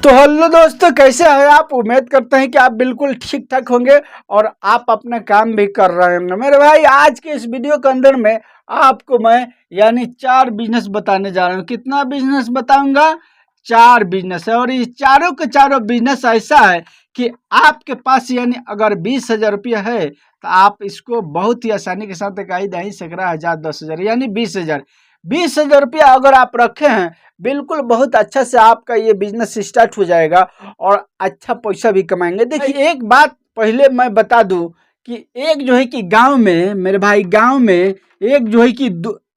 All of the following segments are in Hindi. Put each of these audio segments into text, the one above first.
तो हेलो दोस्तों, कैसे हैं आप। उम्मीद करते हैं कि आप बिल्कुल ठीक ठाक होंगे और आप अपना काम भी कर रहे होंगे। मेरे भाई, आज के इस वीडियो के अंदर में आपको मैं यानी 4 बिजनेस बताने जा रहा हूँ। कितना बिजनेस बताऊंगा? 4 बिजनेस है। और ये चारों के चारों बिजनेस ऐसा है कि आपके पास यानी अगर 20,000 रुपया है तो आप इसको बहुत ही आसानी के साथ 1,000, 10,000 यानी 20,000 रुपया अगर आप रखे हैं, बिल्कुल बहुत अच्छा से आपका ये बिजनेस स्टार्ट हो जाएगा और अच्छा पैसा भी कमाएंगे। देखिए, एक बात पहले मैं बता दूं कि एक जो है कि गांव में, मेरे भाई, गांव में एक जो है कि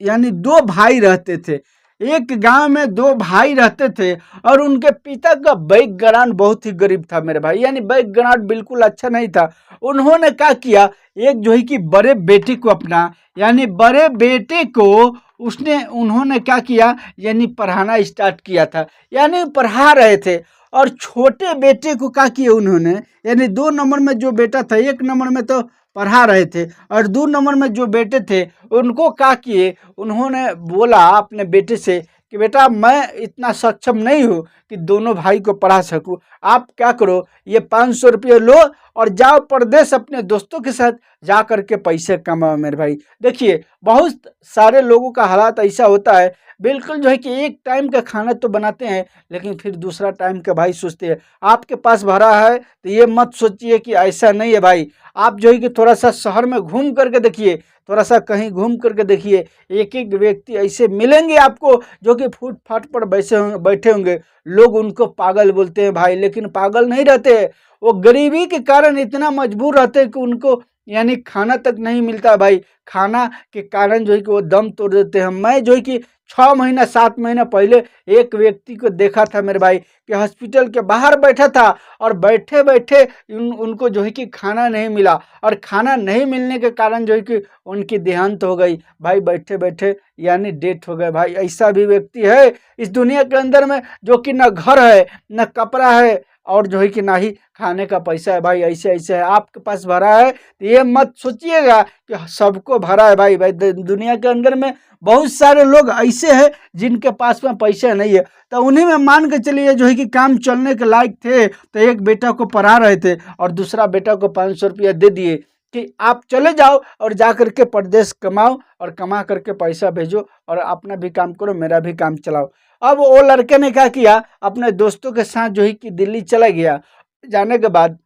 यानी 2 भाई रहते थे। एक गांव में 2 भाई रहते थे और उनके पिता का बैकग्राउंड बहुत ही गरीब था मेरे भाई, यानी बैकग्राउंड बिल्कुल अच्छा नहीं था। उन्होंने क्या किया, एक जो है कि बड़े बेटे को अपना यानी बड़े बेटे को उन्होंने क्या किया, यानी पढ़ाना स्टार्ट किया था, यानी पढ़ा रहे थे। और छोटे बेटे को क्या किया उन्होंने, यानी 2 नंबर में जो बेटा था, 1 नंबर में तो पढ़ा रहे थे और 2 नंबर में जो बेटे थे उनको क्या किए, उन्होंने बोला अपने बेटे से कि बेटा, मैं इतना सक्षम नहीं हूँ कि दोनों भाई को पढ़ा सकूँ। आप क्या करो, ये 500 रुपये लो और जाओ प्रदेश अपने दोस्तों के साथ जा करके पैसे कमाओ। मेरे भाई देखिए, बहुत सारे लोगों का हालात ऐसा होता है, बिल्कुल जो है कि एक टाइम का खाना तो बनाते हैं लेकिन फिर दूसरा टाइम का भाई सोचते हैं। आपके पास भरा है तो ये मत सोचिए कि ऐसा नहीं है भाई। आप जो है कि थोड़ा सा शहर में घूम करके देखिए, थोड़ा सा कहीं घूम करके देखिए, एक एक व्यक्ति ऐसे मिलेंगे आपको जो कि फुटपाथ पर बैठे होंगे। लोग उनको पागल बोलते हैं भाई, लेकिन पागल नहीं रहते। वो गरीबी के कारण इतना मजबूर रहते हैं कि उनको यानी खाना तक नहीं मिलता भाई। खाना के कारण जो है कि वो दम तोड़ देते हैं। मैं जो है कि 6 महीना 7 महीना पहले एक व्यक्ति को देखा था मेरे भाई, कि हॉस्पिटल के बाहर बैठा था और बैठे बैठे उनको जो है कि खाना नहीं मिला और खाना नहीं मिलने के कारण जो है कि उनकी देहांत हो गई भाई, बैठे बैठे यानी डेथ हो गए भाई। ऐसा भी व्यक्ति है इस दुनिया के अंदर में, जो कि न घर है न कपड़ा है और जो है कि ना ही खाने का पैसा है भाई। ऐसे ऐसे है, आपके पास भरा है तो ये मत सोचिएगा कि सबको भरा है भाई। दुनिया के अंदर में बहुत सारे लोग ऐसे हैं जिनके पास में पैसा नहीं है, तो उन्हीं में मान के चलिए जो है कि काम चलने के लायक थे तो एक बेटा को पढ़ा रहे थे और दूसरा बेटा को 500 रुपया दे दिए कि आप चले जाओ और जा करके परदेश कमाओ और कमा करके पैसा भेजो और अपना भी काम करो, मेरा भी काम चलाओ। अब वो लड़के ने क्या किया, अपने दोस्तों के साथ जो है कि दिल्ली चला गया। जाने के बाद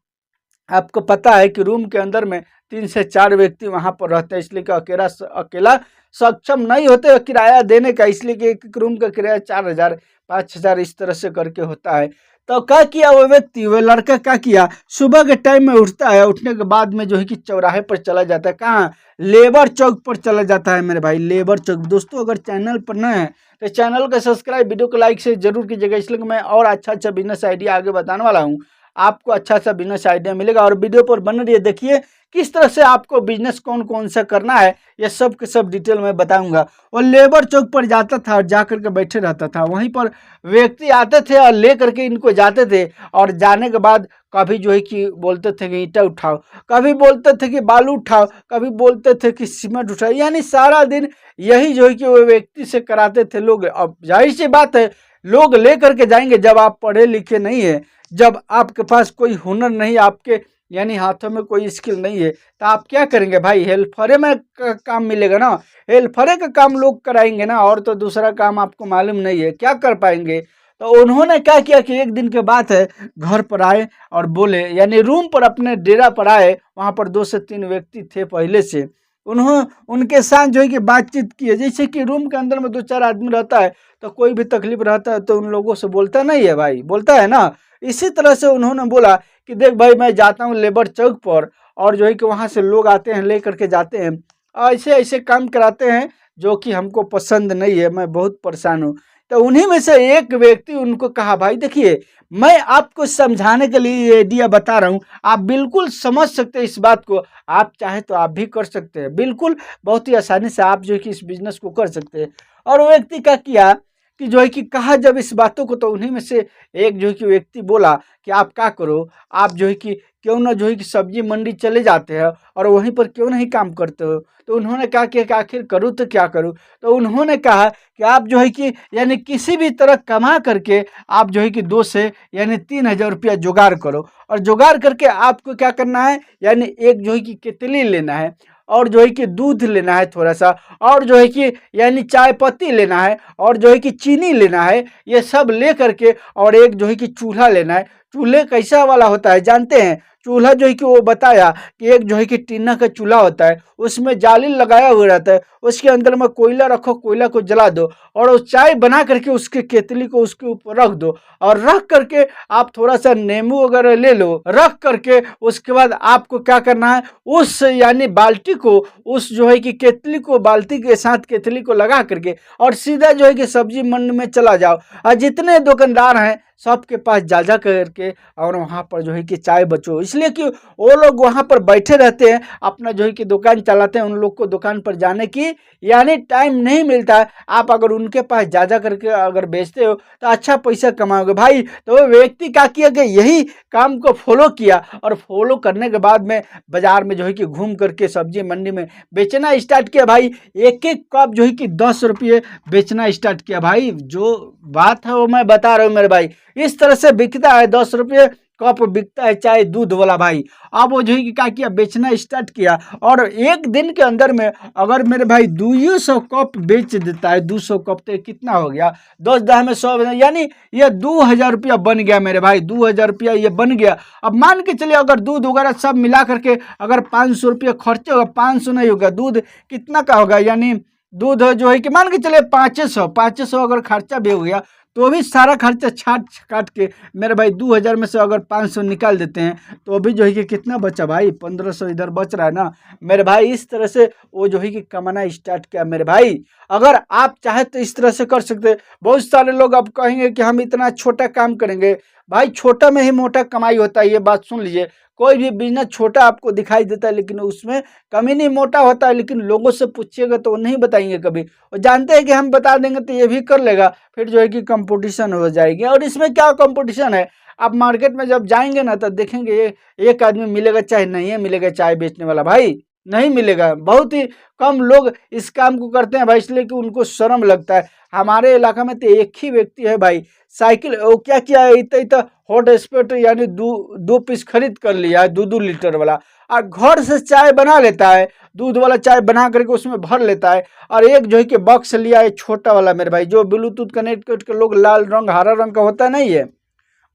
आपको पता है कि रूम के अंदर में 3 से 4 व्यक्ति वहां पर रहते हैं, इसलिए कि अकेला सक्षम नहीं होते किराया देने का, इसलिए कि एक रूम का किराया 4,000 5,000 इस तरह से करके होता है। तो क्या किया वो व्यक्ति, वो लड़का क्या किया, सुबह के टाइम में उठता है, उठने के बाद में जो है कि चौराहे पर चला जाता है। कहाँ? लेबर चौक पर चला जाता है मेरे भाई, लेबर चौक। दोस्तों, अगर चैनल पर नए हैं तो चैनल को सब्सक्राइब, वीडियो को लाइक से जरूर कीजिएगा, इसलिए मैं और अच्छा अच्छा बिजनेस आइडिया आगे बताने वाला हूँ। आपको अच्छा सा बिजनेस आइडिया मिलेगा और वीडियो पर बने रहिए। देखिए किस तरह से आपको बिजनेस कौन कौन सा करना है, ये सब के सब डिटेल में बताऊंगा। वो लेबर चौक पर जाता था और जा करके बैठे रहता था, वहीं पर व्यक्ति आते थे और ले करके इनको जाते थे और जाने के बाद कभी जो है कि बोलते थे कि ईंटा उठाओ, कभी बोलते थे कि बालू उठाओ, कभी बोलते थे कि सीमेंट उठाओ, यानी सारा दिन यही जो है कि वो व्यक्ति से कराते थे लोग। अब जाहिर सी बात है, लोग ले करके जाएंगे जब आप पढ़े लिखे नहीं है, जब आपके पास कोई हुनर नहीं, आपके यानी हाथों में कोई स्किल नहीं है, तो आप क्या करेंगे भाई? हेल्परे में काम मिलेगा ना, हेल्परे का काम लोग कराएंगे ना, और तो दूसरा काम आपको मालूम नहीं है, क्या कर पाएंगे। तो उन्होंने क्या किया कि एक दिन के बात है, घर पर आए और बोले, यानी रूम पर अपने डेरा पर आए, वहाँ पर 2 से 3 व्यक्ति थे पहले से। उनके साथ जो है कि बातचीत की है। जैसे कि रूम के अंदर में 2-4 आदमी रहता है तो कोई भी तकलीफ रहता है तो उन लोगों से बोलता नहीं है भाई, बोलता है ना। इसी तरह से उन्होंने बोला कि देख भाई, मैं जाता हूँ लेबर चौक पर और जो है कि वहाँ से लोग आते हैं, ले करके जाते हैं, ऐसे ऐसे काम कराते हैं जो कि हमको पसंद नहीं है, मैं बहुत परेशान हूँ। तो उन्हीं में से एक व्यक्ति उनको कहा, भाई देखिए, मैं आपको समझाने के लिए ये आइडिया बता रहा हूँ, आप बिल्कुल समझ सकते हैं इस बात को, आप चाहे तो आप भी कर सकते हैं, बिल्कुल बहुत ही आसानी से आप जो है कि इस बिजनेस को कर सकते हैं। और वो व्यक्ति क्या किया कि जो है कि कहा जब इस बातों को, तो उन्हीं में से एक जो है कि व्यक्ति बोला कि आप क्या करो, आप जो है कि क्यों ना जो है कि सब्जी मंडी चले जाते हैं और वहीं पर क्यों नहीं काम करते हो। तो उन्होंने कहा कि आखिर करूँ तो क्या करूँ। तो उन्होंने कहा कि आप जो है कि यानी किसी भी तरह कमा करके आप जो है कि 2 से यानी 3,000 रुपया जुगाड़ करो, और जुगाड़ करके आपको क्या करना है, यानी एक जो है कि केतली लेना है, और जो है कि दूध लेना है थोड़ा सा, और जो है कि यानी चाय पत्ती लेना है, और जो है कि चीनी लेना है। ये सब ले करके और एक जो है कि चूल्हा लेना है। चूल्हे कैसा वाला होता है जानते हैं? चूल्हा जो है कि वो बताया कि एक जो है कि टीना का चूल्हा होता है, उसमें जाली लगाया हुआ रहता है, उसके अंदर में कोयला रखो, कोयला को जला दो और वो चाय बना करके उसके केतली को उसके ऊपर रख दो, और रख करके आप थोड़ा सा नींबू वगैरह ले लो। रख करके उसके बाद आपको क्या करना है, उस यानी बाल्टी को, उस जो है कि केतली को बाल्टी के साथ केतली को लगा करके और सीधा जो है कि सब्जी मंडी में चला जाओ, और जितने दुकानदार हैं सबके पास जा जा करके और वहाँ पर जो है कि चाय बचो। इसलिए कि वो लोग वहाँ पर बैठे रहते हैं, अपना जो है कि दुकान चलाते हैं, उन लोग को दुकान पर जाने की यानी टाइम नहीं मिलता है। आप अगर उनके पास जा जा करके अगर बेचते हो तो अच्छा पैसा कमाओगे भाई। तो वो व्यक्ति क्या किया कि यही काम को फॉलो किया, और फॉलो करने के बाद में बाजार में जो है कि घूम करके सब्जी मंडी में बेचना स्टार्ट किया भाई। एक एक कप जो है कि 10 रुपये बेचना स्टार्ट किया भाई। जो बात है वो मैं बता रहा हूँ मेरे भाई, इस तरह से बिकता है, 10 रुपये कप बिकता है चाय दूध वाला भाई। अब वो जो है कि क्या किया, बेचना स्टार्ट किया, और एक दिन के अंदर में अगर मेरे भाई 200 कप बेच देता है, 200 कप तो कितना हो गया, 10 दह में 100, यानी ये 2,000 रुपया बन गया मेरे भाई, 2,000 रुपया ये बन गया। अब मान के चलिए अगर दूध वगैरह सब मिला करके अगर 500 रुपया खर्चे होगा, 500 नहीं होगा, दूध कितना का होगा, यानी दूध जो है कि मान के चलिए 500 अगर खर्चा भी हो गया, तो भी सारा खर्चा छाट काट के मेरे भाई 2,000 में से अगर 500 निकाल देते हैं तो अभी जो है कि कितना बचा भाई, 1,500 इधर बच रहा है ना मेरे भाई। इस तरह से वो जो है कि कमाना स्टार्ट किया मेरे भाई। अगर आप चाहे तो इस तरह से कर सकते हैं। बहुत सारे लोग अब कहेंगे कि हम इतना छोटा काम करेंगे, भाई छोटा में ही मोटा कमाई होता है, ये बात सुन लीजिए। कोई भी बिजनेस छोटा आपको दिखाई देता है लेकिन उसमें कमी नहीं, मोटा होता है, लेकिन लोगों से पूछिएगा तो वो नहीं बताएंगे कभी। और जानते हैं कि हम बता देंगे तो ये भी कर लेगा, फिर जो है कि कंपटीशन हो जाएगी। और इसमें क्या कंपटीशन है, आप मार्केट में जब जाएंगे ना तो देखेंगे एक आदमी मिलेगा, चाहे नहीं है मिलेगा चाय बेचने वाला भाई, नहीं मिलेगा। बहुत ही कम लोग इस काम को करते हैं भाई, इसलिए कि उनको शर्म लगता है। हमारे इलाका में तो एक ही व्यक्ति है भाई, साइकिल वो क्या किया है, इतना हॉट स्पॉट यानी दो पीस खरीद कर लिया है, 2-2 लीटर वाला, और घर से चाय बना लेता है, दूध वाला चाय बना करके उसमें भर लेता है। और एक जो है कि बॉक्स लिया है छोटा वाला मेरे भाई, जो ब्लूटूथ कनेक्ट करके लोग लाल रंग हरा रंग का होता नहीं है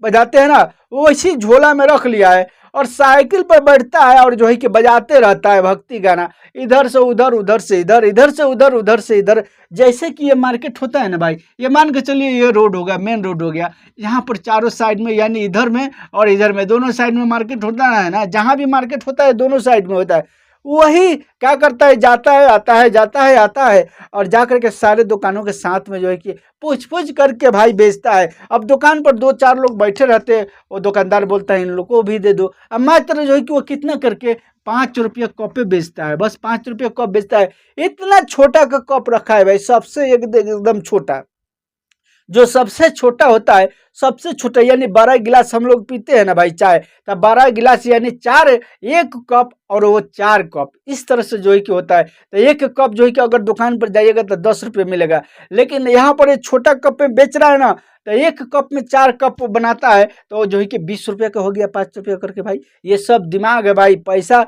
बजाते हैं ना, वो इसी झोला में रख लिया है, और साइकिल पर बैठता है और जो है कि बजाते रहता है भक्ति गाना, इधर से उधर, उधर से इधर, इधर से उधर, उधर से इधर। जैसे कि ये मार्केट होता है ना भाई, ये मान के चलिए ये रोड हो गया, मेन रोड हो गया, यहाँ पर चारों साइड में यानी इधर में और इधर में दोनों साइड में मार्केट होता है ना, जहाँ भी मार्केट होता है दोनों साइड में होता है। वही क्या करता है, जाता है आता है, जाता है आता है, और जा करके सारे दुकानों के साथ में जो है कि पूछ पूछ करके भाई बेचता है। अब दुकान पर 2-4 लोग बैठे रहते हैं, वो दुकानदार बोलता है इन लोग को भी दे दो। अब मात्र जो है कि वो कितना करके 5 रुपया कप पे बेचता है, बस 5 रुपया कप बेचता है। इतना छोटा का कप रखा है भाई, सबसे एकदम छोटा, जो सबसे छोटा होता है, सबसे छोटा यानी 12 गिलास हम लोग पीते हैं ना भाई चाय, तब 12 गिलास यानी 4, 1 कप और वो 4 कप, इस तरह से जो है कि होता है। तो 1 कप जो है कि अगर दुकान पर जाइएगा तो 10 रुपये मिलेगा, लेकिन यहाँ पर ये छोटा कप में बेच रहा है ना, तो 1 कप में 4 कप बनाता है, तो जो है कि 20 रुपये का हो गया, 5 रुपये करके भाई। ये सब दिमाग है भाई, पैसा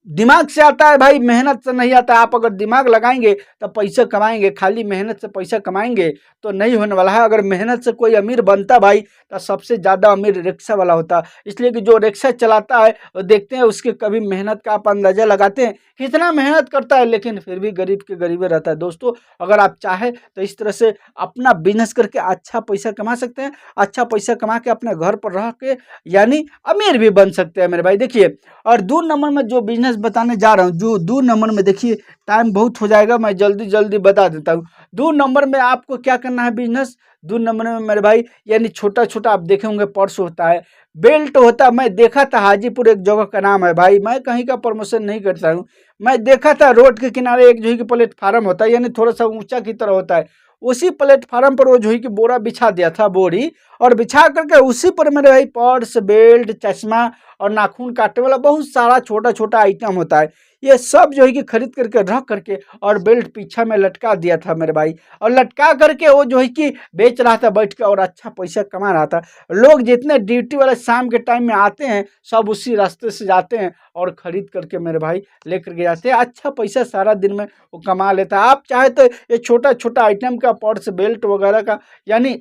दिमाग से आता है भाई, मेहनत से नहीं आता। आप अगर दिमाग लगाएंगे तो पैसा कमाएंगे, खाली मेहनत से पैसा कमाएंगे तो नहीं होने वाला है। अगर मेहनत से कोई अमीर बनता भाई तो सबसे ज़्यादा अमीर रिक्शा वाला होता, इसलिए कि जो रिक्शा चलाता है वो देखते हैं उसके कभी मेहनत का आप अंदाज़ा लगाते हैं कितना मेहनत करता है, लेकिन फिर भी गरीब के गरीब रहता है। दोस्तों अगर आप चाहें तो इस तरह से अपना बिजनेस करके अच्छा पैसा कमा सकते हैं, अच्छा पैसा कमा के अपने घर पर रह के यानी अमीर भी बन सकते हैं मेरे भाई। देखिए, और 2 नंबर में जो बिजनेस बताने जा रहा हूँ, जो 2 नंबर में, देखिए टाइम बहुत हो जाएगा, मैं जल्दी जल्दी बता देता हूँ। 2 नंबर में आपको क्या करना है बिजनेस, 2 नंबर में मेरे भाई यानी छोटा छोटा आप देखे होंगे पर्स होता है, बेल्ट होता है। मैं देखा था हाजीपुर एक जगह का नाम है भाई, मैं कहीं का प्रमोशन नहीं करता हूँ, मैं देखा था रोड के किनारे एक जो है कि प्लेटफार्म होता है, यानी थोड़ा सा ऊंचा की तरह होता है, उसी प्लेटफार्म पर वो जो है कि बोरा बिछा दिया था, बोरी, और बिछा करके उसी पर मेरे भाई पर्स, बेल्ट, चश्मा और नाखून काटने वाला बहुत सारा छोटा छोटा आइटम होता है, ये सब जो है कि खरीद करके रख करके और बेल्ट पीछा में लटका दिया था मेरे भाई। और लटका करके वो जो है कि बेच रहा था बैठ के और अच्छा पैसा कमा रहा था। लोग जितने ड्यूटी वाले शाम के टाइम में आते हैं सब उसी रास्ते से जाते हैं और खरीद करके मेरे भाई लेकर के जाते हैं, अच्छा पैसा सारा दिन में वो कमा लेता है। आप चाहे तो ये छोटा छोटा आइटम का पर्स, बेल्ट वगैरह का, यानी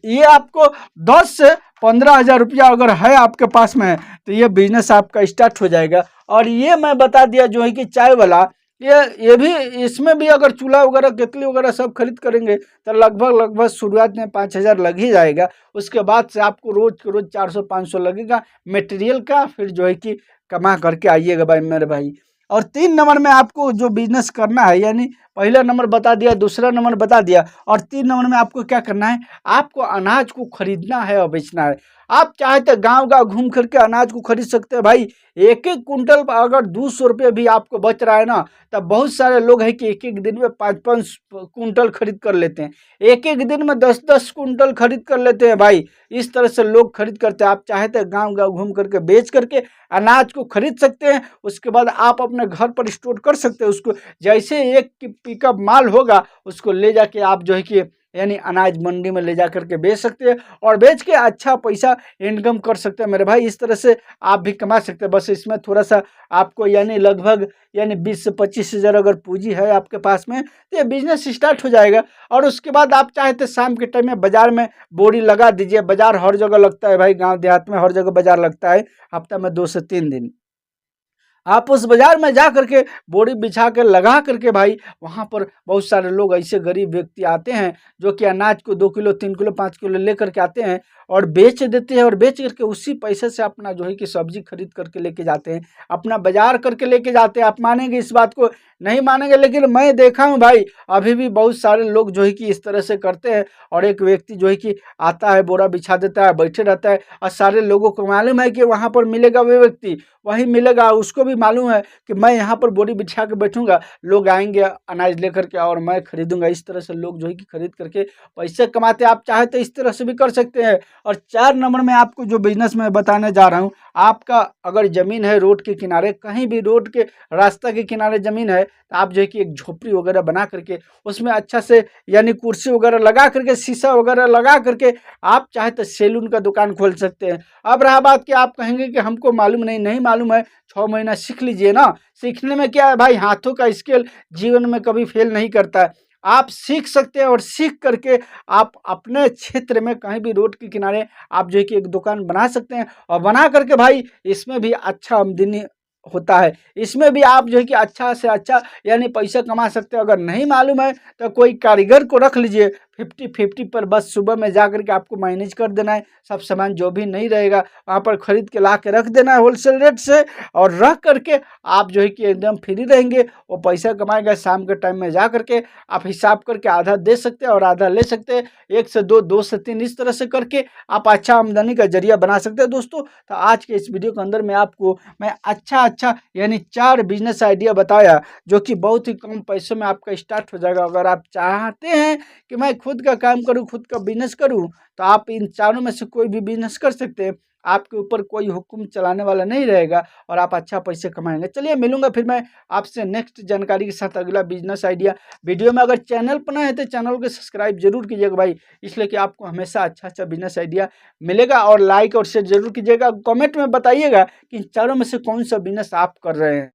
ये आपको 10 से 15 हज़ार रुपया अगर है आपके पास में तो ये बिजनेस आपका स्टार्ट हो जाएगा। और ये मैं बता दिया जो है कि चाय वाला, ये भी, इसमें भी अगर चूल्हा वगैरह, केतली वगैरह सब खरीद करेंगे तो लगभग शुरुआत में 5 हज़ार लग ही जाएगा। उसके बाद से आपको रोज के रोज 400-500 लगेगा मटेरियल का, फिर जो है कि कमा करके आइएगा भाई मेरे भाई। और 3 नंबर में आपको जो बिजनेस करना है, यानी पहला नंबर बता दिया, दूसरा नंबर बता दिया, और 3 नंबर में आपको क्या करना है, आपको अनाज को खरीदना है और बेचना है। आप चाहे तो गांव गांव घूम करके अनाज को खरीद सकते हैं भाई। एक एक कुंटल पर अगर 200 रुपये भी आपको बच रहा है ना, तब बहुत सारे लोग हैं कि एक एक दिन में 5-5 कुंटल खरीद कर लेते हैं, एक एक दिन में 10-10 कुंटल खरीद कर लेते हैं भाई। इस तरह से लोग खरीद करते हैं। आप चाहे तो गांव गांव घूम करके बेच करके अनाज को खरीद सकते हैं। उसके बाद आप अपने घर पर स्टोर कर सकते हैं उसको। जैसे एक पिकअप माल होगा उसको ले जाके आप जो है कि यानी अनाज मंडी में ले जा करके बेच सकते हैं और बेच के अच्छा पैसा इनकम कर सकते हैं मेरे भाई। इस तरह से आप भी कमा सकते हैं। बस इसमें थोड़ा सा आपको यानी लगभग 20 से 25 हज़ार अगर पूंजी है आपके पास में तो ये बिजनेस स्टार्ट हो जाएगा। और उसके बाद आप चाहे तो शाम के टाइम में बाजार में बोरी लगा दीजिए। बाजार हर जगह लगता है भाई, गाँव देहात में हर जगह बाजार लगता है, हफ्ता में 2 से 3 दिन। आप उस बाजार में जा करके बोरी बिछा कर लगा करके भाई, वहाँ पर बहुत सारे लोग ऐसे गरीब व्यक्ति आते हैं जो कि अनाज को 2 किलो, 3 किलो, 5 किलो ले करके आते हैं और बेच देते हैं। और बेच करके उसी पैसे से अपना जो है कि सब्जी खरीद करके लेके जाते हैं, अपना बाजार करके लेके जाते हैं। आप मानेंगे इस बात को, नहीं मानेंगे, लेकिन मैं देखा हूँ भाई, अभी भी बहुत सारे लोग जो है कि इस तरह से करते हैं। और एक व्यक्ति जो है कि आता है, बोरा बिछा देता है, बैठे रहता है और सारे लोगों को मालूम है कि वहाँ पर मिलेगा वो व्यक्ति, वही मिलेगा। उसको भी मालूम है कि मैं यहाँ पर बोरी बिछा के बैठूंगा, लोग आएंगे अनाज लेकर के और मैं खरीदूंगा। इस तरह से लोग जो है कि खरीद करके पैसे कमाते हैं। आप चाहे तो इस तरह से भी कर सकते हैं। और 4 नंबर में आपको जो बिजनेस मैं बताने जा रहा हूँ, आपका अगर जमीन है रोड के किनारे, कहीं भी रोड के रास्ता के किनारे जमीन है, तो आप जो है कि एक झोपड़ी वगैरह बना करके उसमें अच्छा से यानी कुर्सी वगैरह लगा करके, शीशा वगैरह लगा करके आप चाहे तो सैलून का दुकान खोल सकते हैं। अब रहा बात कि आप कहेंगे कि हमको मालूम नहीं मालूम है, 6 महीना सीख लीजिए ना। सीखने में क्या है भाई, हाथों का स्किल जीवन में कभी फेल नहीं करता है। आप सीख सकते हैं और सीख करके आप अपने क्षेत्र में कहीं भी रोड के किनारे आप जो है कि एक दुकान बना सकते हैं। और बना करके भाई इसमें भी अच्छा आमदनी होता है, इसमें भी आप जो है कि अच्छा से अच्छा यानी पैसा कमा सकते हैं। अगर नहीं मालूम है तो कोई कारीगर को रख लीजिए, 50-50 पर बस सुबह में जा करके आपको मैनेज कर देना है। सब सामान जो भी नहीं रहेगा वहाँ पर खरीद के ला के रख देना है होलसेल रेट से, और रख करके आप जो है कि एकदम फ्री रहेंगे। वो पैसा कमाएगा, शाम के टाइम में जा करके आप हिसाब करके आधा दे सकते हैं और आधा ले सकते हैं। 1 से 2, 2 से 3 इस तरह से करके आप अच्छा आमदनी का जरिया बना सकते हैं दोस्तों। तो आज के इस वीडियो के अंदर में आपको मैं अच्छा यानी 4 बिजनेस आइडिया बताया जो कि बहुत ही कम पैसों में आपका स्टार्ट हो जाएगा। अगर आप चाहते हैं कि मैं खुद का काम करूं, खुद का बिजनेस करूं, तो आप इन चारों में से कोई भी बिजनेस कर सकते हैं। आपके ऊपर कोई हुक्म चलाने वाला नहीं रहेगा और आप अच्छा पैसे कमाएंगे। चलिए मिलूंगा फिर मैं आपसे नेक्स्ट जानकारी के साथ अगला बिजनेस आइडिया वीडियो में। अगर चैनल पर नए हैं तो चैनल को सब्सक्राइब जरूर कीजिएगा भाई, इसलिए कि आपको हमेशा अच्छा बिजनेस आइडिया मिलेगा। और लाइक और शेयर जरूर कीजिएगा। कमेंट में बताइएगा कि इन चारों में से कौन सा बिजनेस आप कर रहे हैं।